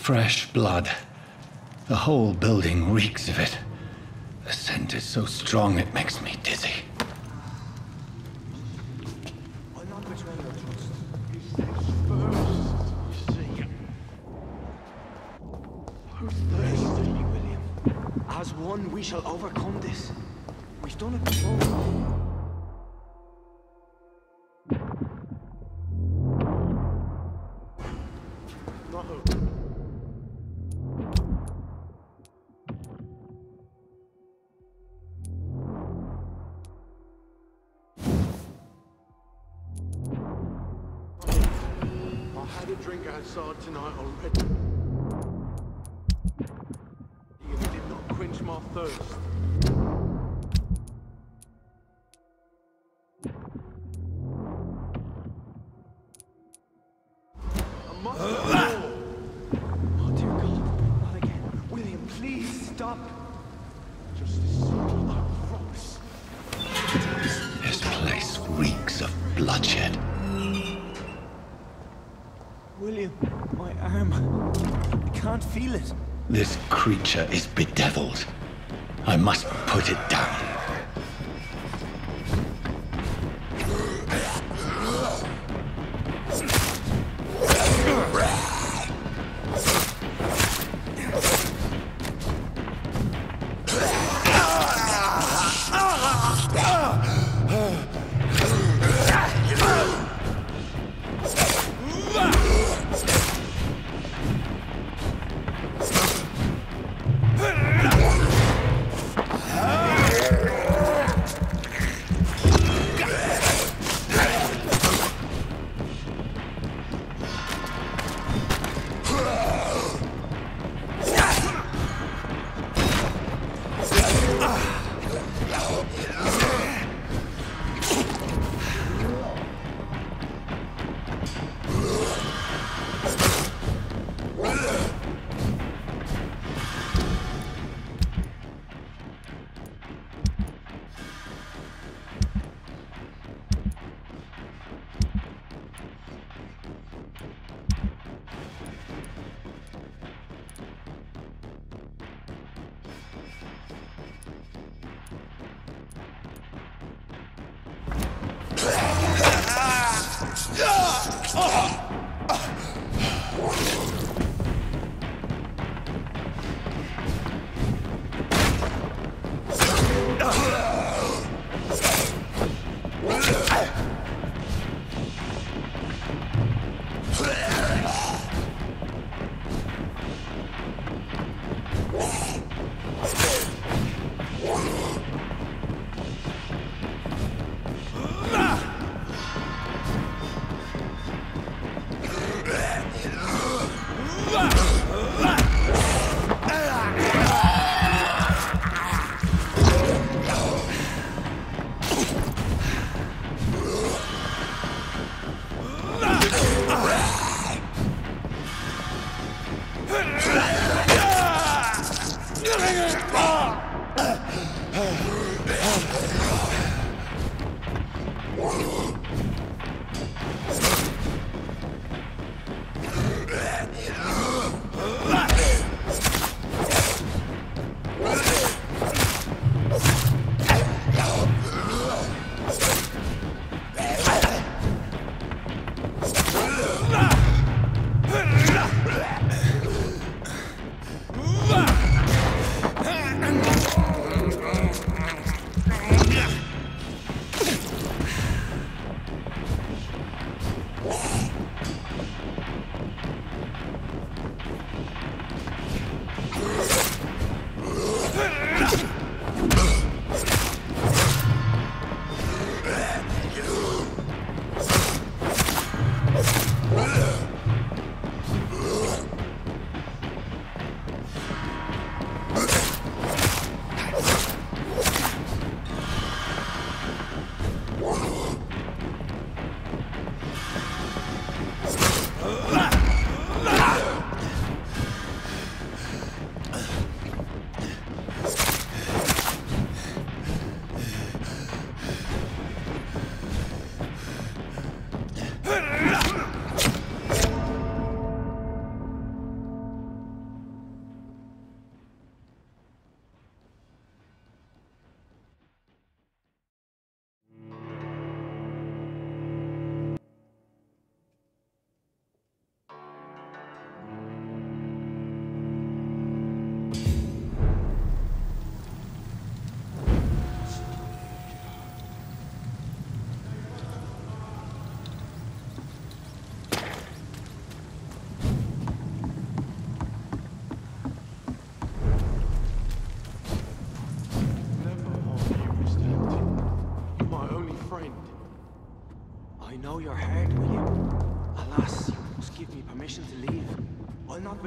Fresh blood. The whole building reeks of it. The scent is so strong it makes me dizzy. I'll not betray your trust. He says first, you see. Who's thirsty, William? As one, we shall overcome this. We've done it before. Drink outside tonight already. You did not quench my thirst. I must have more. Oh dear God, not again. William, please stop. Just this simple, I promise. This place reeks of bloodshed. William, my arm. I can't feel it. This creature is bedeviled. I must put it down.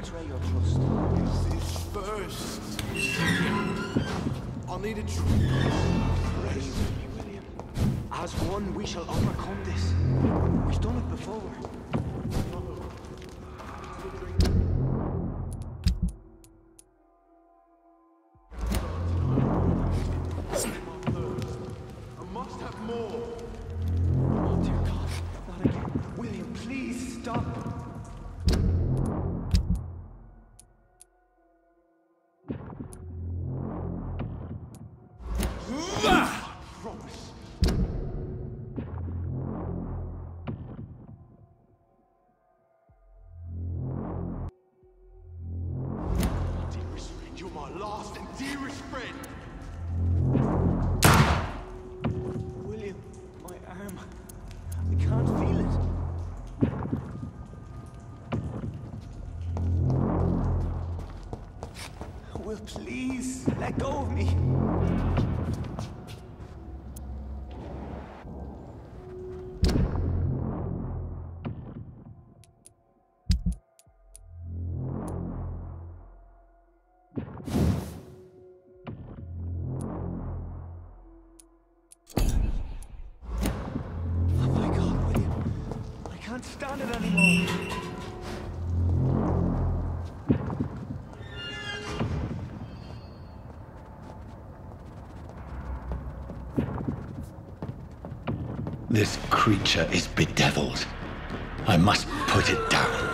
betray your trust. This first. I'll need a drink. Praise be, William. As one, we shall overcome this. We've done it before. I must have more. Oh, dear God. Not again. William, please stop. Promise. Dearest friend, you're my last and dearest friend. William, my arm. I can't feel it. Will, please, let go of me. Oh my God, William. I can't stand it anymore. This creature is bedeviled. I must put it down.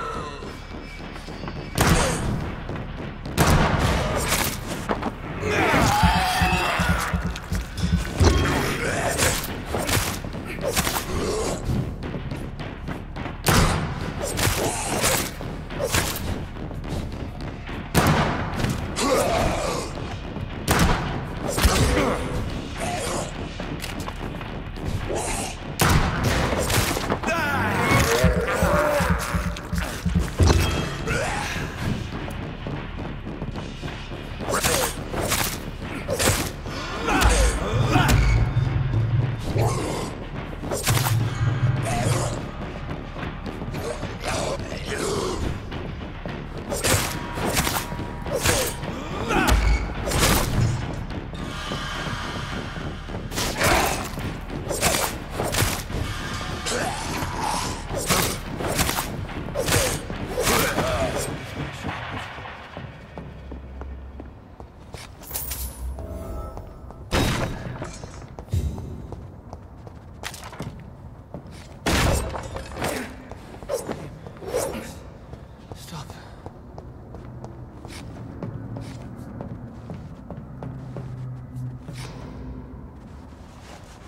Stop.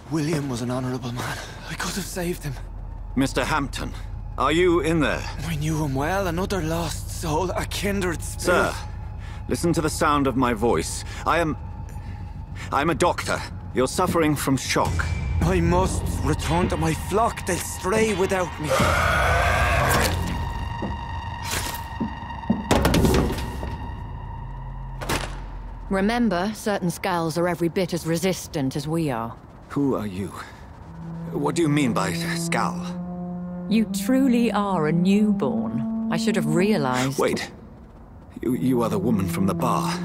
William was an honorable man. I could have saved him. Mr. Hampton, are you in there? I knew him well, another lost soul, a kindred spirit. Sir, listen to the sound of my voice. I'm a doctor. You're suffering from shock. I must return to my flock. They'll stray without me. Remember, certain skulls are every bit as resistant as we are. Who are you? What do you mean by Skal? You truly are a newborn. I should have realized. Wait. You are the woman from the bar.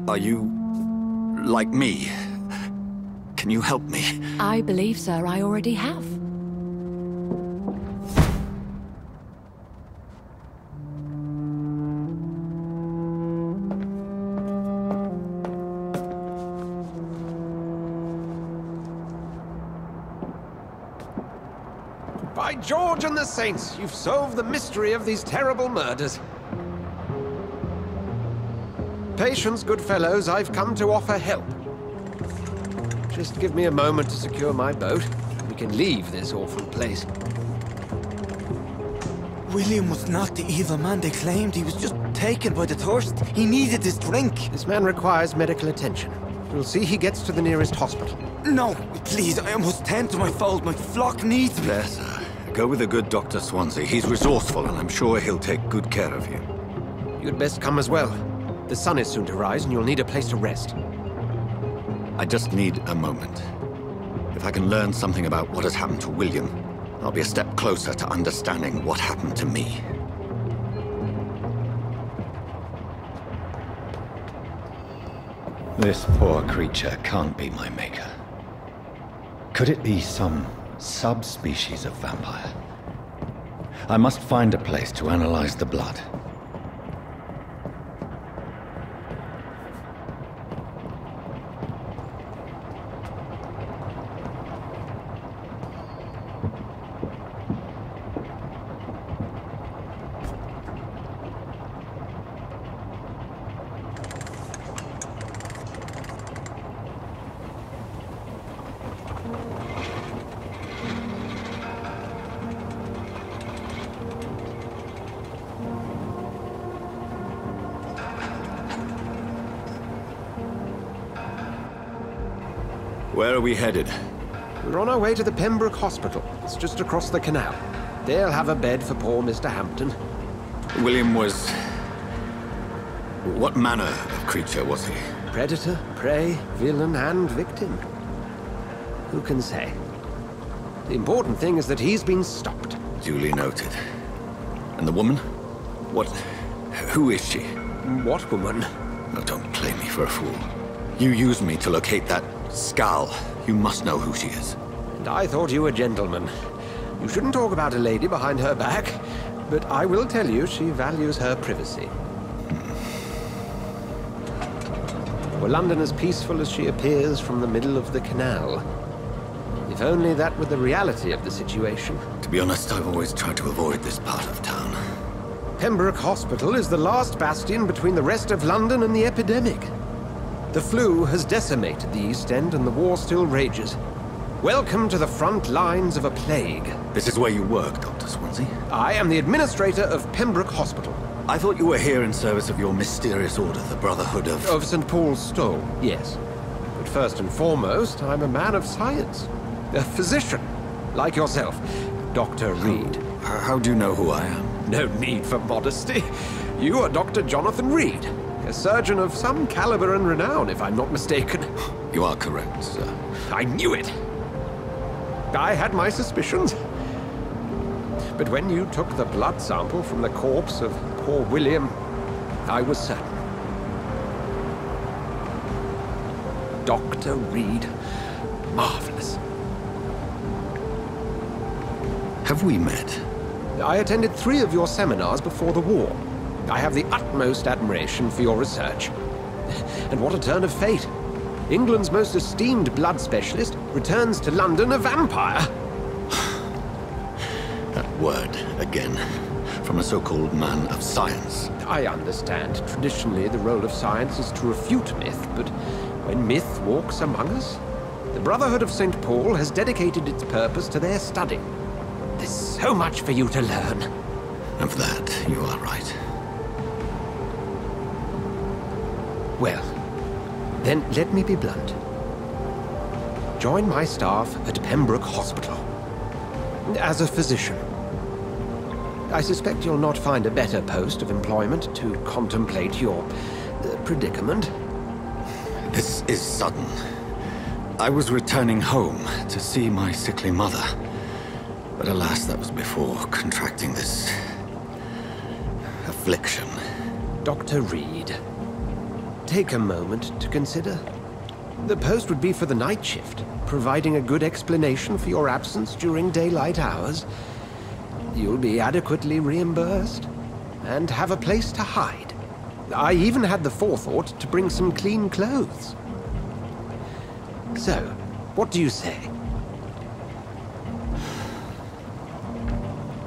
Are you... like me? Can you help me? I believe, sir, I already have. By George and the Saints, you've solved the mystery of these terrible murders. Patience, good fellows, I've come to offer help. Just give me a moment to secure my boat. We can leave this awful place. William was not the evil man they claimed. He was just taken by the thirst. He needed this drink. This man requires medical attention. We'll see he gets to the nearest hospital. No, please, I must tend to my fold. My flock needs me. There, sir. Go with the good Dr. Swansea. He's resourceful, and I'm sure he'll take good care of you. You'd best come as well. The sun is soon to rise, and you'll need a place to rest. I just need a moment. If I can learn something about what has happened to William, I'll be a step closer to understanding what happened to me. This poor creature can't be my maker. Could it be some subspecies of vampire? I must find a place to analyze the blood. Where are we headed? We're on our way to the Pembroke Hospital. It's just across the canal. They'll have a bed for poor Mr. Hampton. William was... What manner of creature was he? Predator, prey, villain, and victim. Who can say? The important thing is that he's been stopped. Duly noted. And the woman? What... Who is she? What woman? Oh, don't play me for a fool. You used me to locate that skull. You must know who she is. And I thought you a gentleman. You shouldn't talk about a lady behind her back, but I will tell you she values her privacy. Were London as peaceful as she appears from the middle of the canal? If only that were the reality of the situation. To be honest, I've always tried to avoid this part of town. Pembroke Hospital is the last bastion between the rest of London and the epidemic. The flu has decimated the East End and the war still rages. Welcome to the front lines of a plague. This is where you work, Dr. Swansea? I am the administrator of Pembroke Hospital. I thought you were here in service of your mysterious order, the Brotherhood of... Of St. Paul's Stole, yes. But first and foremost, I'm a man of science. A physician, like yourself, Dr. Reed. How do you know who I am? No need for modesty. You are Dr. Jonathan Reed, a surgeon of some caliber and renown, if I'm not mistaken. You are correct, sir. I knew it! I had my suspicions. But when you took the blood sample from the corpse of poor William, I was certain. Dr. Reed. Marvelous. Have we met? I attended 3 of your seminars before the war. I have the utmost admiration for your research. And what a turn of fate. England's most esteemed blood specialist returns to London a vampire. That word, again, from a so-called man of science. I understand. Traditionally, the role of science is to refute myth, but when myth walks among us, the Brotherhood of St. Paul has dedicated its purpose to their study. There's so much for you to learn. Of that, you are right. Well, then let me be blunt. Join my staff at Pembroke Hospital. As a physician. I suspect you'll not find a better post of employment to contemplate your predicament. This is sudden. I was returning home to see my sickly mother. But alas, that was before contracting this... affliction. Dr. Reed, take a moment to consider. The post would be for the night shift, providing a good explanation for your absence during daylight hours. You'll be adequately reimbursed, and have a place to hide. I even had the forethought to bring some clean clothes. So, what do you say?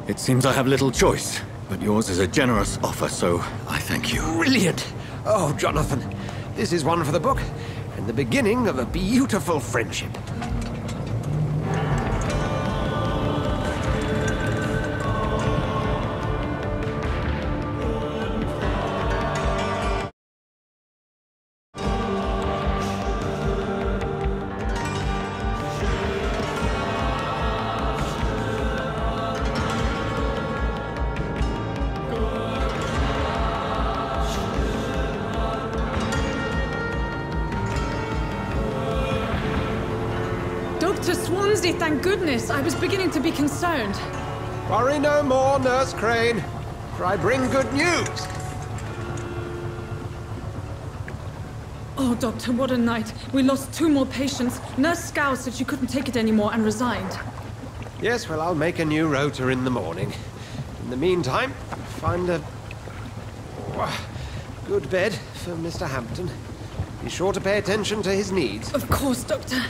It seems I have little choice, but yours is a generous offer, so I thank you. Brilliant! Oh, Jonathan, this is one for the book, and the beginning of a beautiful friendship. Dr. Swansea, thank goodness. I was beginning to be concerned. Worry no more, Nurse Crane, for I bring good news. Oh, Doctor, what a night. We lost 2 more patients. Nurse Scow said she couldn't take it anymore and resigned. Yes, well, I'll make a new rota in the morning. In the meantime, find a good bed for Mr. Hampton. Be sure to pay attention to his needs. Of course, Doctor.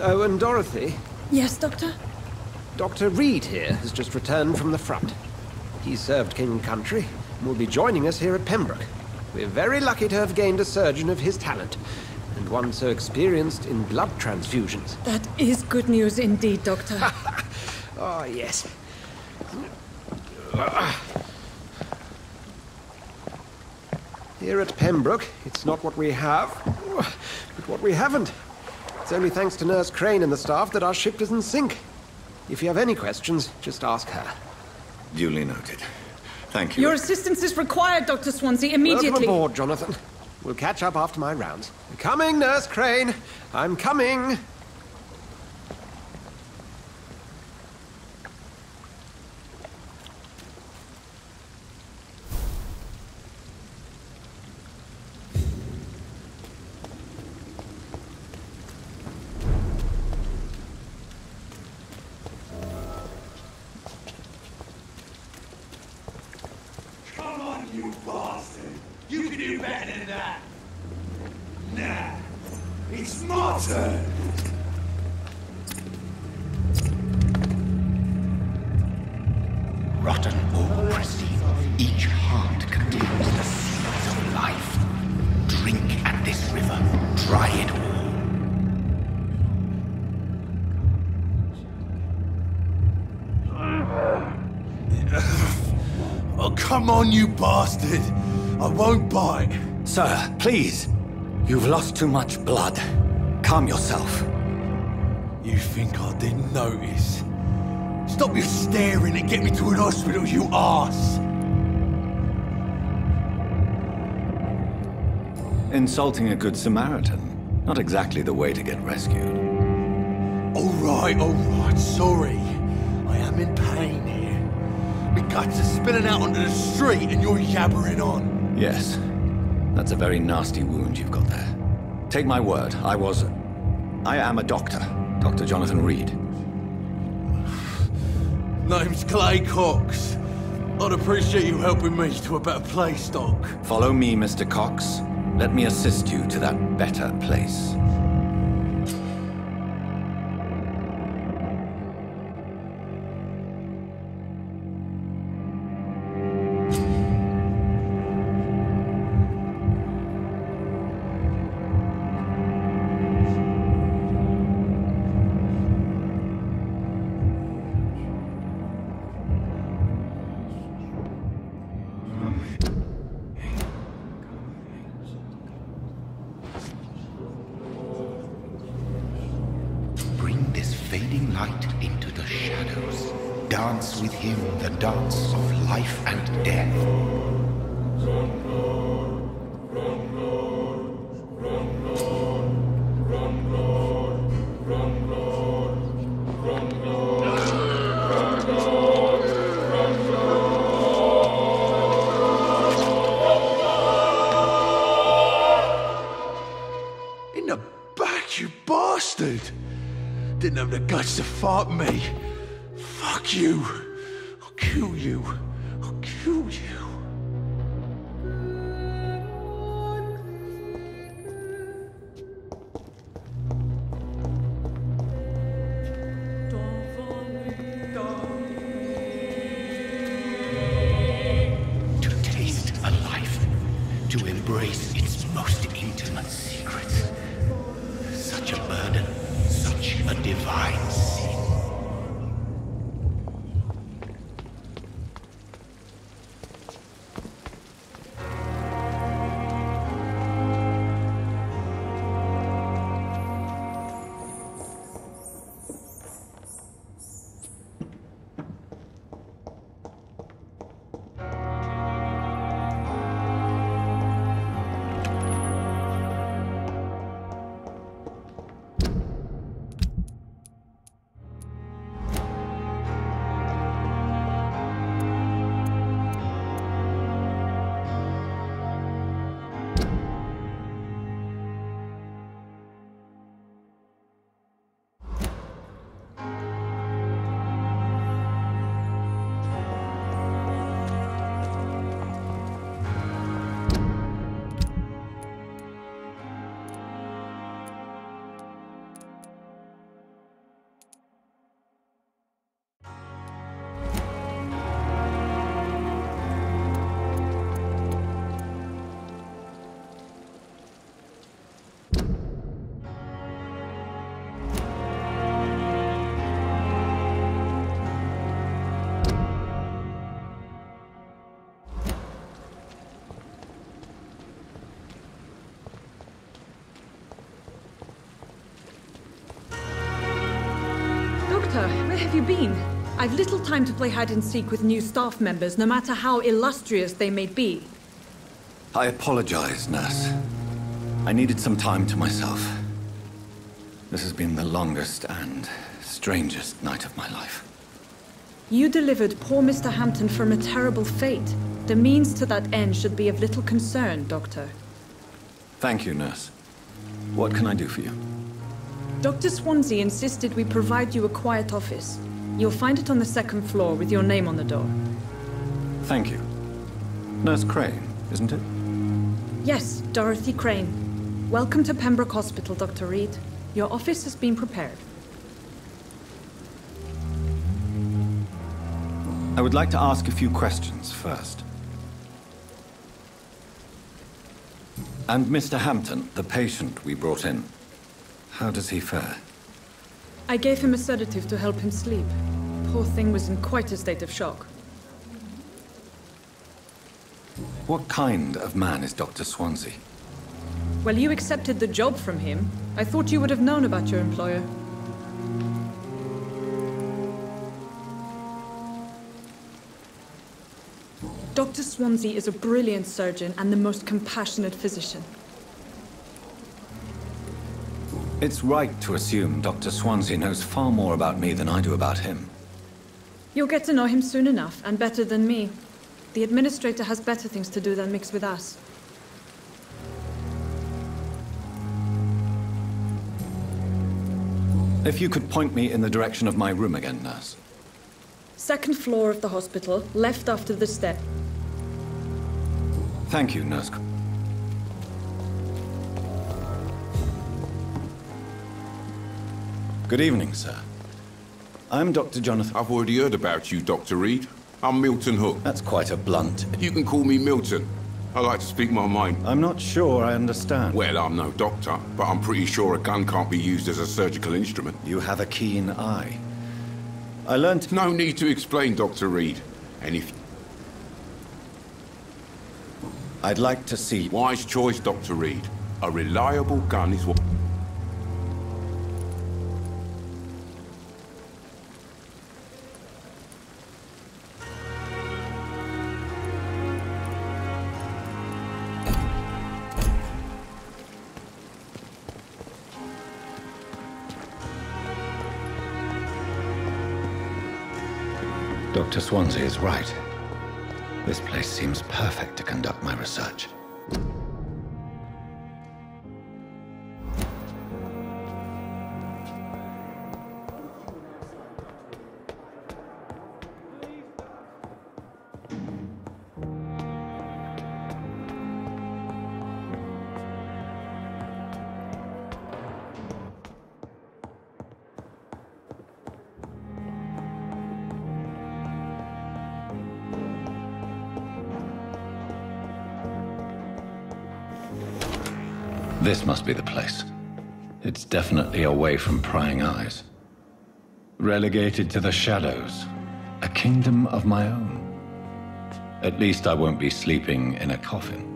Oh, and Dorothy, Yes, Doctor? Dr. Reed here has just returned from the front. He served King and Country and will be joining us here at Pembroke. We're very lucky to have gained a surgeon of his talent, and one so experienced in blood transfusions. That is good news indeed, Doctor. Oh, yes. Here at Pembroke, it's not what we have, but what we haven't. It's only thanks to Nurse Crane and the staff that our ship doesn't sink. If you have any questions, just ask her. Duly noted. Thank you. Your assistance is required, Dr. Swansea, immediately. Welcome aboard, Jonathan. We'll catch up after my rounds. Coming, Nurse Crane. I'm coming. Come on, you bastard! You can do better than that! Nah, it's my turn! Rotten or pristine, each heart contains the seeds of life. Drink at this river, try it all. Oh, come on, you bastard! I won't bite! Sir, please. You've lost too much blood. Calm yourself. You think I didn't notice? Stop your staring and get me to an hospital, you arse! Insulting a good Samaritan. Not exactly the way to get rescued. Alright, sorry. I am in pain here. My guts are spilling out onto the street and you're yabbering on. Yes. That's a very nasty wound you've got there. Take my word, I am a doctor. Dr. Jonathan Reed. Name's Clay Cox. I'd appreciate you helping me to a better place, Doc. Follow me, Mr. Cox. Let me assist you to that better place. Bring this fading light into the shadows. Dance with him the dance of life and death. In the back, you bastard! Didn't have the guts to fight me. Fuck you. I'll kill you. I'll kill you. To taste a life, to embrace its most intimate secrets. Such a burden, such a divine sin. Doctor, where have you been? I've little time to play hide and seek with new staff members, no matter how illustrious they may be. I apologize, nurse. I needed some time to myself. This has been the longest and strangest night of my life. You delivered poor Mr. Hampton from a terrible fate. The means to that end should be of little concern, Doctor. Thank you, nurse. What can I do for you? Dr. Swansea insisted we provide you a quiet office. You'll find it on the second floor with your name on the door. Thank you. Nurse Crane, isn't it? Yes, Dorothy Crane. Welcome to Pembroke Hospital, Dr. Reed. Your office has been prepared. I would like to ask a few questions first. And Mr. Hampton, the patient we brought in, how does he fare? I gave him a sedative to help him sleep. Poor thing was in quite a state of shock. What kind of man is Dr. Swansea? Well, you accepted the job from him. I thought you would have known about your employer. Dr. Swansea is a brilliant surgeon and the most compassionate physician. It's right to assume Dr. Swansea knows far more about me than I do about him. You'll get to know him soon enough, and better than me. The administrator has better things to do than mix with us. If you could point me in the direction of my room again, nurse. Second floor of the hospital, left after the step. Thank you, nurse. Good evening, sir. I'm Dr. Jonathan. I've already heard about you, Dr. Reed. I'm Milton Hook. That's quite a blunt. You can call me Milton. I like to speak my mind. I'm not sure I understand. Well, I'm no doctor, but I'm pretty sure a gun can't be used as a surgical instrument. You have a keen eye. I learned... No need to explain, Dr. Reed. And if... I'd like to see... Wise choice, Dr. Reed. A reliable gun is what... Dr. Swansea is right. This place seems perfect to conduct my research. This must be the place. It's definitely away from prying eyes. Relegated to the shadows. A kingdom of my own. At least I won't be sleeping in a coffin.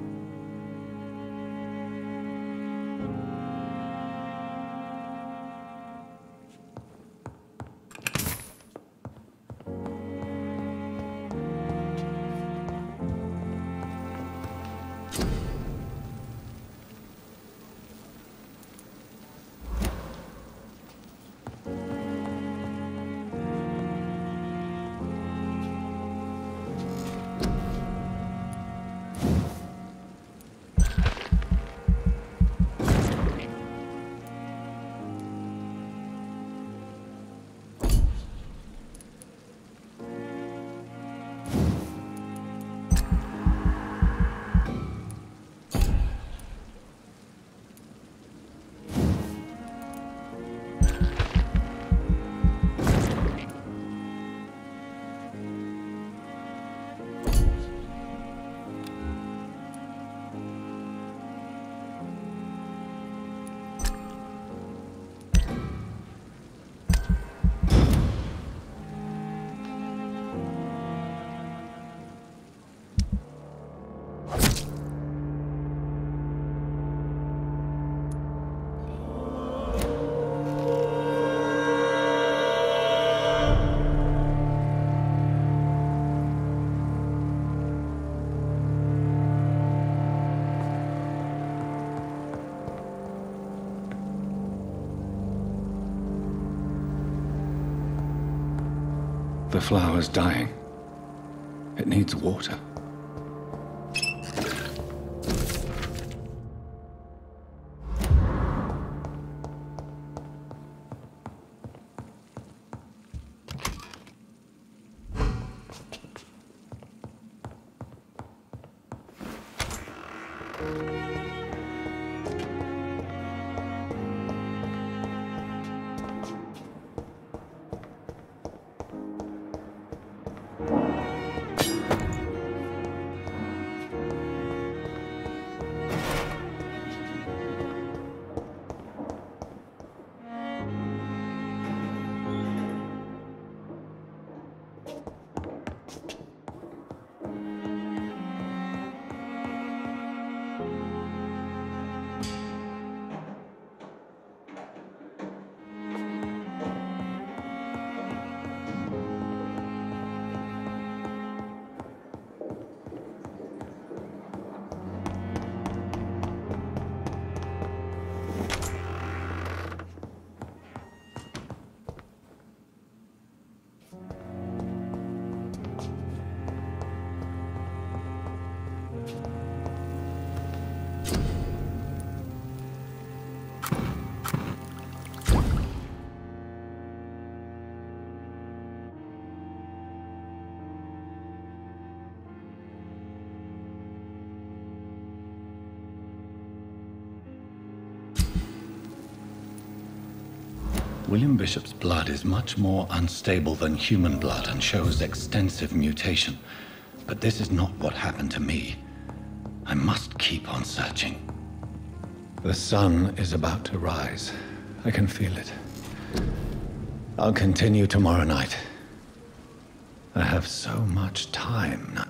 The flower's dying. It needs water. William Bishop's blood is much more unstable than human blood and shows extensive mutation. But this is not what happened to me. I must keep on searching. The sun is about to rise. I can feel it. I'll continue tomorrow night. I have so much time now.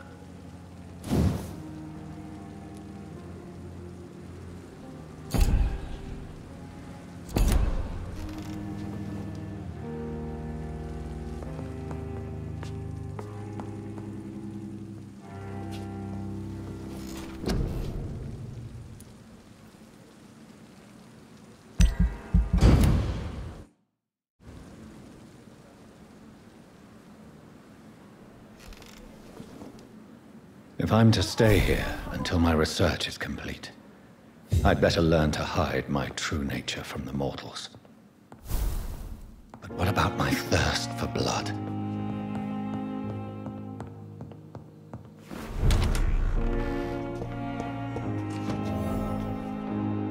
If I'm to stay here until my research is complete, I'd better learn to hide my true nature from the mortals. But what about my thirst for blood?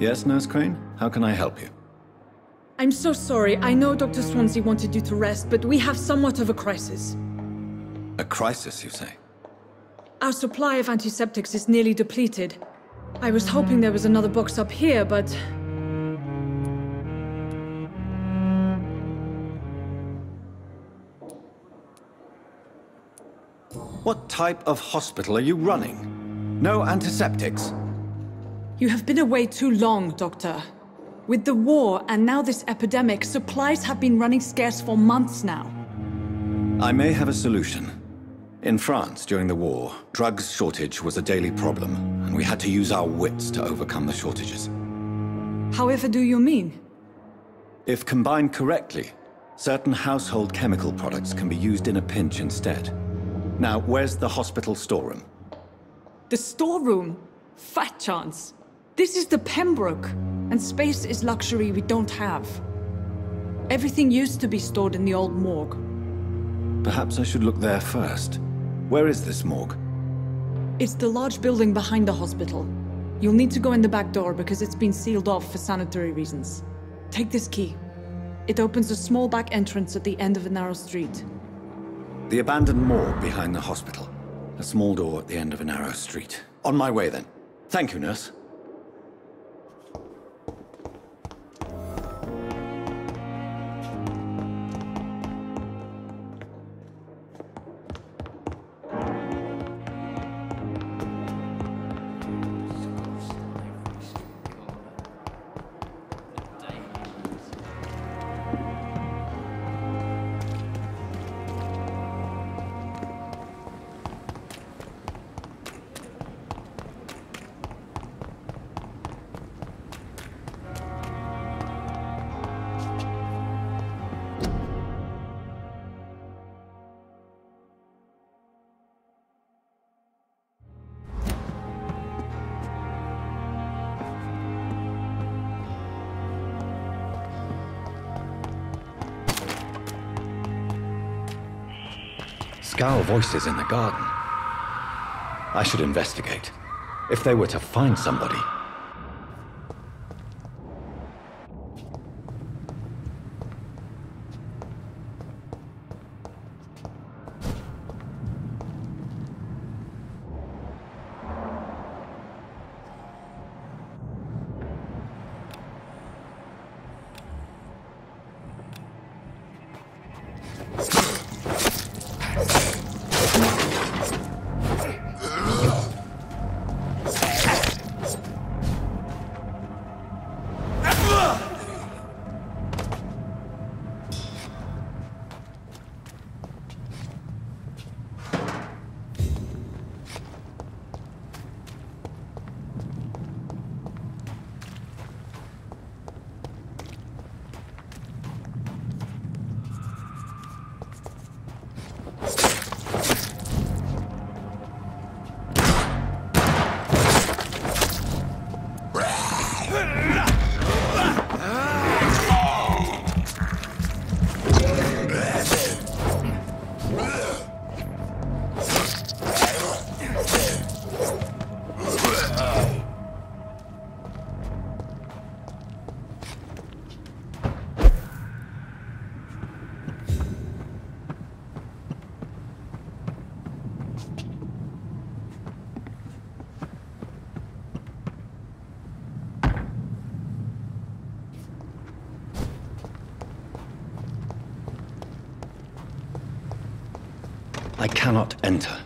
Yes, Nurse Crane? How can I help you? I'm so sorry. I know Dr. Swansea wanted you to rest, but we have somewhat of a crisis. A crisis, you say? Our supply of antiseptics is nearly depleted. I was hoping there was another box up here, but... What type of hospital are you running? No antiseptics? You have been away too long, Doctor. With the war and now this epidemic, supplies have been running scarce for months now. I may have a solution. In France, during the war, drugs shortage was a daily problem, and we had to use our wits to overcome the shortages. However do you mean? If combined correctly, certain household chemical products can be used in a pinch instead. Now, where's the hospital storeroom? The storeroom? Fat chance. This is the Pembroke, and space is luxury we don't have. Everything used to be stored in the old morgue. Perhaps I should look there first. Where is this morgue? It's the large building behind the hospital. You'll need to go in the back door because it's been sealed off for sanitary reasons. Take this key. It opens a small back entrance at the end of a narrow street. The abandoned morgue behind the hospital. A small door at the end of a narrow street. On my way then. Thank you, nurse. Skal voices in the garden. I should investigate. If they were to find somebody. I cannot enter.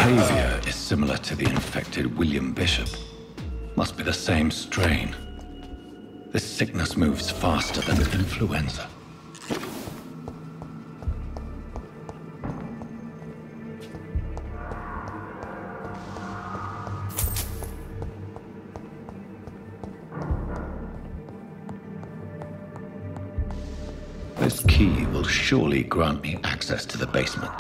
behavior is similar to the infected William Bishop. Must be the same strain. This sickness moves faster than influenza. This key will surely grant me access to the basement.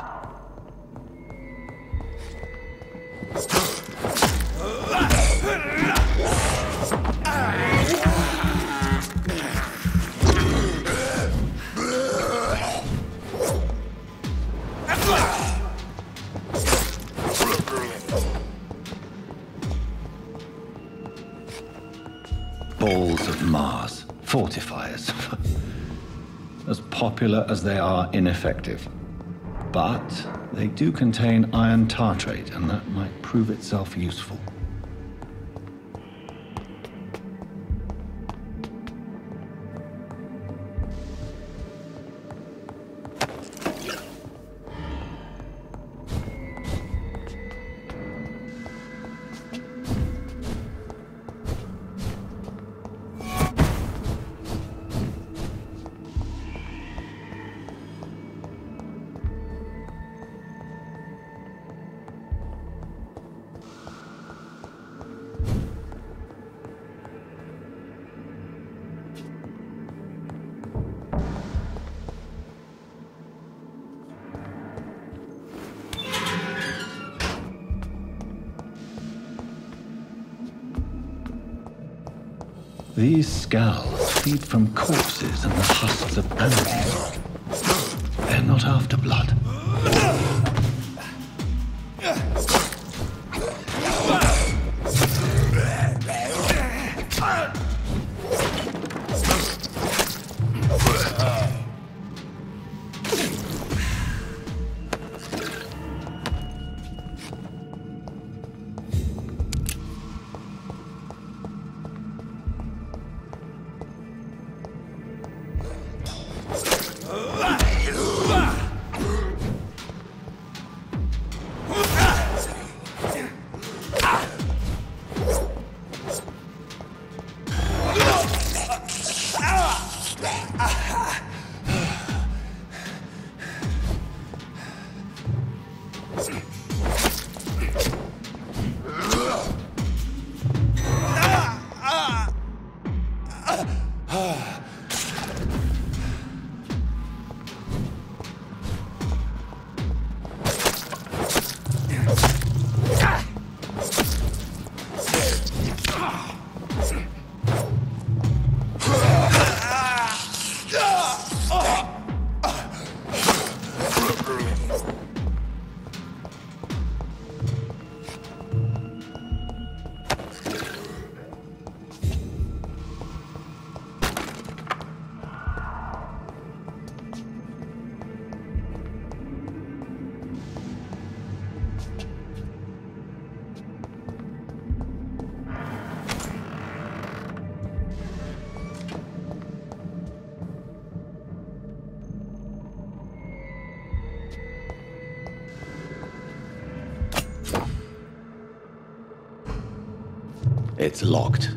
Balls of Mars, fortifiers. As popular as they are ineffective. But they do contain iron tartrate, and that might prove itself useful. These scowls feed from corpses and the husks of animals. They're not after blood. It's locked.